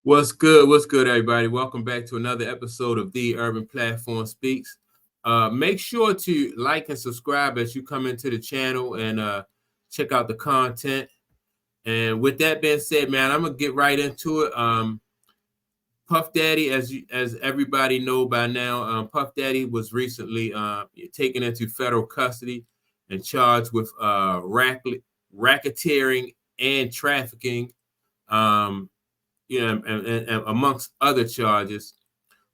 What's good? What's good, everybody? Welcome back to another episode of The Urban Platform Speaks. Make sure to like and subscribe as you come into the channel and check out the content. And with that being said, man, I'm gonna get right into it. Puff Daddy, as everybody know by now, Puff Daddy was recently taken into federal custody and charged with racketeering and trafficking. Um, and amongst other charges.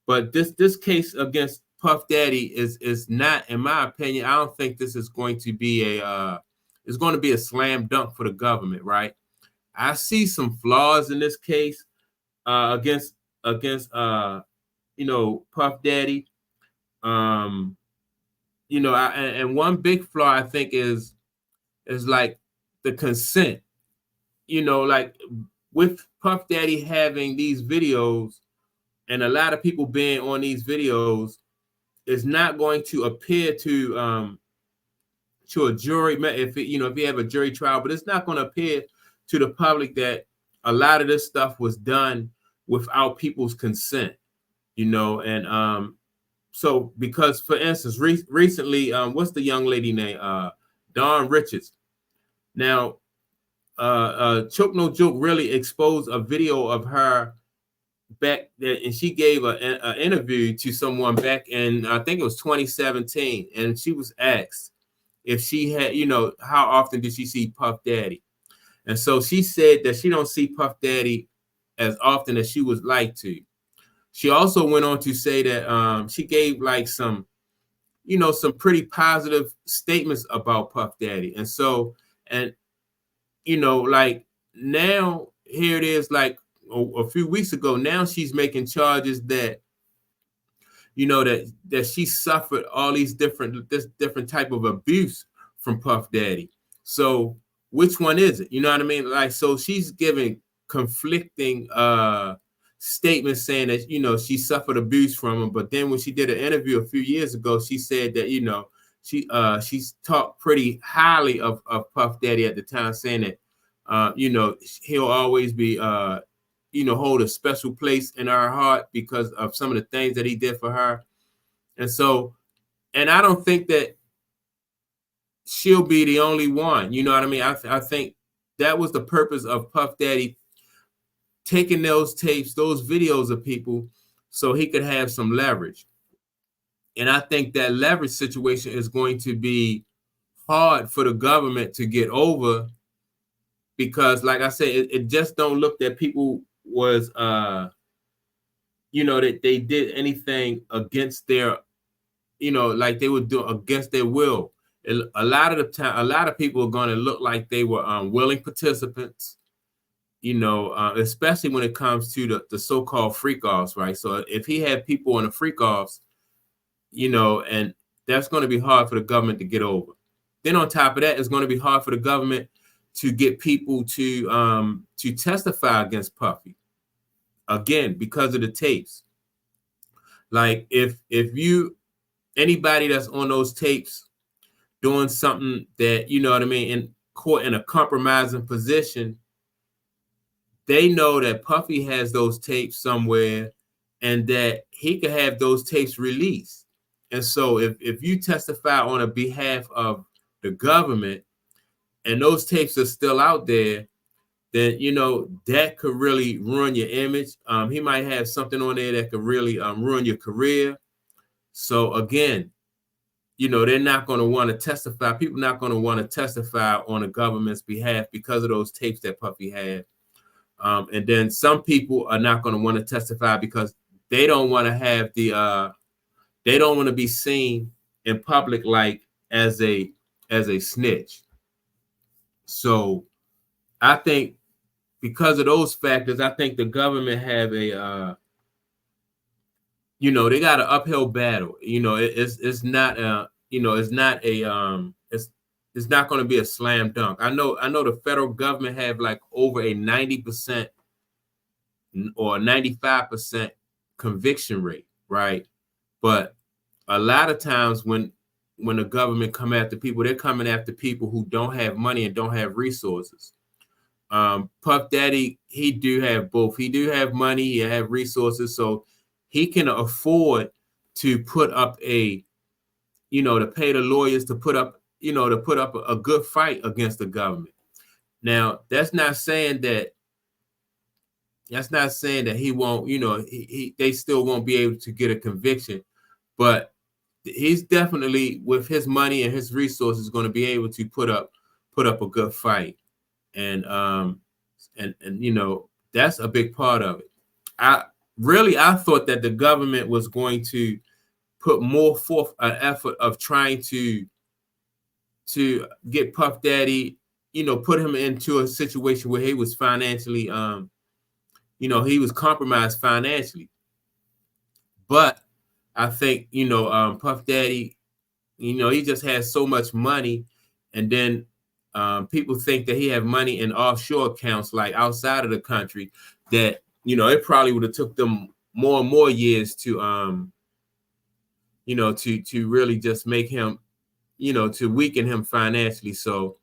But this case against Puff Daddy is not, in my opinion, I don't think this is going to be it's going to be a slam dunk for the government, right? I see some flaws in this case against Puff Daddy. Um, and one big flaw I think is like the consent. Like with Puff Daddy having these videos and a lot of people being on these videos is not going to appear to a jury if if you have a jury trial, but it's not going to appear to the public that a lot of this stuff was done without people's consent, and so because for instance recently what's the young lady name, Dawn Richards. Now Choke No Joke really exposed a video of her back there, and she gave an interview to someone back in, I think it was 2017, and she was asked if she had, how often did she see Puff Daddy, and so she said that she don't see Puff Daddy as often as she would like to. She also went on to say that she gave like some pretty positive statements about Puff Daddy, and so and like now here it is, like a few weeks ago, now she's making charges that that she suffered all these different type of abuse from Puff Daddy. So which one is it? You know what I mean? Like, so she's giving conflicting statements saying that she suffered abuse from him, but then when she did an interview a few years ago, she said that she's talked pretty highly of Puff Daddy at the time, saying that he'll always be hold a special place in our heart because of some of the things that he did for her. And so, and I don't think that she'll be the only one. You know what I mean? I think that was the purpose of Puff Daddy taking those tapes, those videos of people, so he could have some leverage. And I think that leverage situation is going to be hard for the government to get over because, like I said, it just don't look that people was that they did anything against their, like they would do against their will. A lot of the time, a lot of people are going to look like they were willing participants, especially when it comes to the so-called freak-offs, right? So if he had people on the freak-offs, and that's going to be hard for the government to get over. Then on top of that, it's going to be hard for the government to get people to testify against Puffy, again, because of the tapes. Like if anybody that's on those tapes doing something that, you know what I mean, in court in a compromising position, they know that Puffy has those tapes somewhere and that he could have those tapes released. And so if you testify on a behalf of the government and those tapes are still out there, then that could really ruin your image. He might have something on there that could really ruin your career. So again, they're not going to want to testify. People not going to want to testify on the government's behalf because of those tapes that Puffy had. And then some people are not going to want to testify because they don't want to have they don't want to be seen in public like as a snitch. So I think because of those factors, I think the government have a they got an uphill battle. It's not it's not going to be a slam dunk. I know the federal government have like over a 90% or 95% conviction rate, right? But a lot of times when the government come after people, they're coming after people who don't have money and don't have resources. Puff Daddy, he do have both. He do have money, he have resources, so he can afford to put up a, to pay the lawyers to put up, a good fight against the government. Now, that's not saying that he won't, they still won't be able to get a conviction, but he's definitely, with his money and his resources, going to be able to put up a good fight. And that's a big part of it. I thought that the government was going to put more forth an effort of trying to get Puff Daddy, put him into a situation where he was financially, he was compromised financially. But I think, Puff Daddy, he just has so much money, and then people think that he have money in offshore accounts, like outside of the country, that, it probably would have took them more and more years to, to really just make him, to weaken him financially. So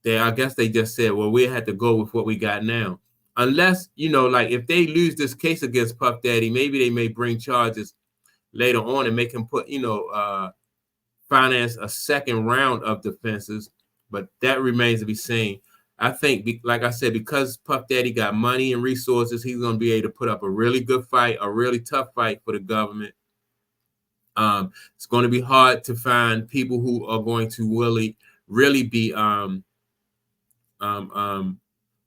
I guess they just said, well, we had to go with what we got now. Unless, like if they lose this case against Puff Daddy, maybe they may bring charges later on and make him put, finance a second round of defenses, but that remains to be seen. I think, like I said, because Puff Daddy got money and resources, he's going to be able to put up a really good fight, a really tough fight for the government. It's going to be hard to find people who are going to really be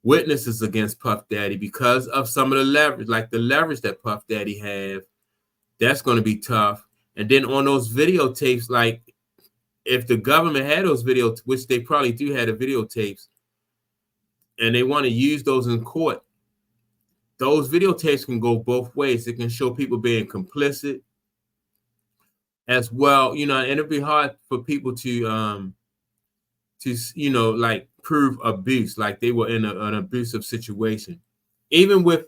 witnesses against Puff Daddy because of some of the leverage, like the leverage that Puff Daddy have. That's going to be tough. And then on those videotapes, like if the government had those videos, which they probably do have the videotapes, and they want to use those in court, those videotapes can go both ways. It can show people being complicit as well, and it'll be hard for people to like prove abuse, like they were in an abusive situation. Even with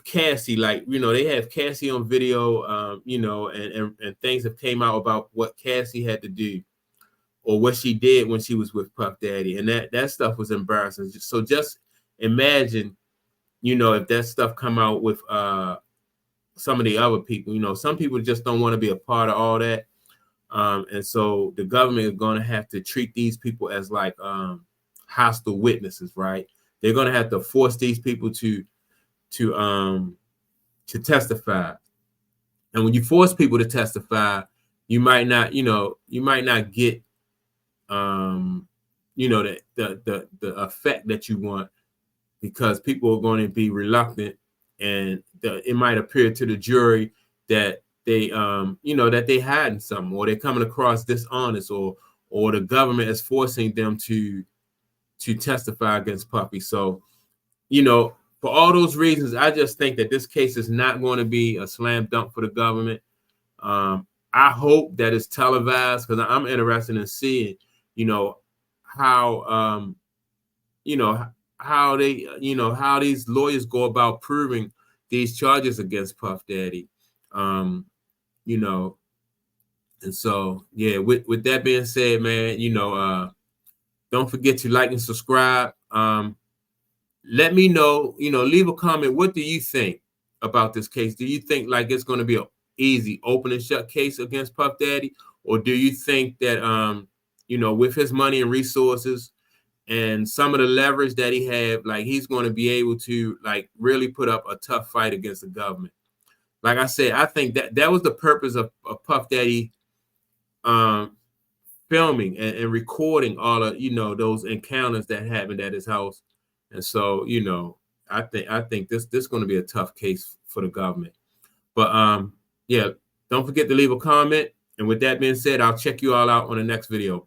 Cassie, like, they have Cassie on video, and things have came out about what Cassie had to do or what she did when she was with Puff Daddy. And that stuff was embarrassing. So just imagine, if that stuff come out with some of the other people. Some people just don't want to be a part of all that. And so the government is going to have to treat these people as like hostile witnesses, right? They're going to have to force these people to testify. And when you force people to testify, you might not get the effect that you want, because people are going to be reluctant, and it might appear to the jury that they that they hiding something, or they're coming across dishonest, or the government is forcing them to testify against Puffy. So, for all those reasons, I just think that this case is not going to be a slam dunk for the government. I hope that it's televised, because I'm interested in seeing, how how they, how these lawyers go about proving these charges against Puff Daddy. And so, yeah, with that being said, man, don't forget to like and subscribe. Let me know, leave a comment. What do you think about this case? Do you think like it's going to be an easy open and shut case against Puff Daddy? Or do you think that, with his money and resources and some of the leverage that he have, like he's going to be able to like really put up a tough fight against the government? Like I said, I think that was the purpose of Puff Daddy filming and recording all of, those encounters that happened at his house. And so, I think this is going to be a tough case for the government. But yeah, don't forget to leave a comment. And with that being said, I'll check you all out on the next video.